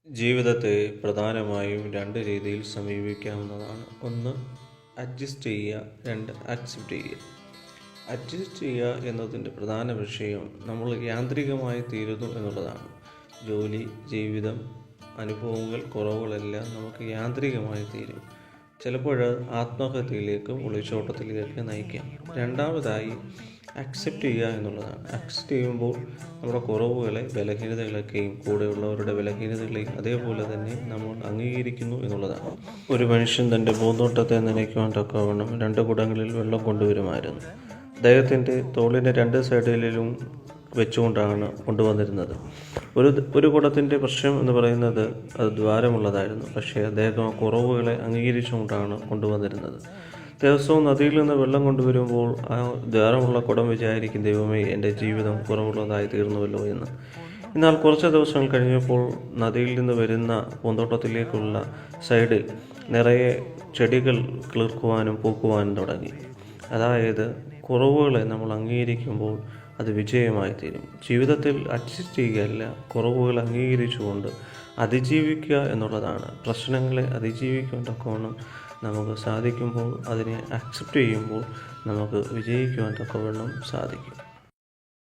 ജീവിതത്തെ പ്രധാനമായും രണ്ട് രീതിയിൽ സമീപിക്കാവുന്നതാണ്. ഒന്ന്, അഡ്ജസ്റ്റ് ചെയ്യുക. രണ്ട്, അക്സെപ്റ്റ് ചെയ്യുക. അഡ്ജസ്റ്റ് ചെയ്യുക എന്നതിൻ്റെ പ്രധാന വിഷയം നമ്മൾ യാന്ത്രികമായി തീരുന്നു എന്നുള്ളതാണ്. ജോലി, ജീവിതം, അനുഭവങ്ങൾ, കുറവുകളെല്ലാം നമുക്ക് യാന്ത്രികമായി തീരും. ചിലപ്പോൾ ആത്മഹത്യയിലേക്കും ഒളിച്ചോട്ടത്തിലേക്ക് നയിക്കാം. രണ്ടാമതായി അക്സെപ്റ്റ് ചെയ്യുക എന്നുള്ളതാണ്. അക്സെപ്റ്റ് ചെയ്യുമ്പോൾ നമ്മുടെ കുറവുകളെ, ബലഹീനതകളൊക്കെയും കൂടെയുള്ളവരുടെ ബലഹീനതകളെയും അതേപോലെ തന്നെ നമ്മൾ അംഗീകരിക്കുന്നു എന്നുള്ളതാണ്. ഒരു മനുഷ്യൻ തൻ്റെ പൂന്തോട്ടത്തെ നനയ്ക്കുവാൻ തക്കവണ്ണം 2 കുടങ്ങളിൽ വെള്ളം കൊണ്ടുവരുമായിരുന്നു. അദ്ദേഹത്തിൻ്റെ തോളിൻ്റെ 2 സൈഡിലും വെച്ചുകൊണ്ടാണ് കൊണ്ടുവന്നിരുന്നത്. ഒരു കുടത്തിൻ്റെ പ്രശ്നം എന്ന് പറയുന്നത് അത് ദ്വാരമുള്ളതായിരുന്നു. പക്ഷേ അദ്ദേഹം ആ കുറവുകളെ അംഗീകരിച്ചുകൊണ്ടാണ് കൊണ്ടുവന്നിരുന്നത്. ദിവസവും നദിയിൽ നിന്ന് വെള്ളം കൊണ്ടുവരുമ്പോൾ ആ ദ്വാരമുള്ള കുടം വിചാരിക്കും, ദൈവമേ, എൻ്റെ ജീവിതം കുറവുള്ളതായി തീർന്നുവല്ലോ എന്ന്. എന്നാൽ കുറച്ച് ദിവസങ്ങൾ കഴിഞ്ഞപ്പോൾ നദിയിൽ നിന്ന് വരുന്ന പൂന്തോട്ടത്തിലേക്കുള്ള സൈഡിൽ നിറയെ ചെടികൾ കിളിർക്കുവാനും പൂക്കുവാനും തുടങ്ങി. അതായത് കുറവുകളെ നമ്മൾ അംഗീകരിക്കുമ്പോൾ അത് വിജയമായി തീരും. ജീവിതത്തിൽ അഡ്ജസ്റ്റ് ചെയ്യുകയല്ല, കുറവുകൾ അംഗീകരിച്ചുകൊണ്ട് അതിജീവിക്കുക എന്നുള്ളതാണ്. പ്രശ്നങ്ങളെ അതിജീവിക്കാൻ തക്കവണ്ണം നമുക്ക് സാധിക്കുമ്പോൾ, അതിനെ അക്സെപ്റ്റ് ചെയ്യുമ്പോൾ നമുക്ക് വിജയിക്കുവാൻ തക്കവണ്ണം സാധിക്കും.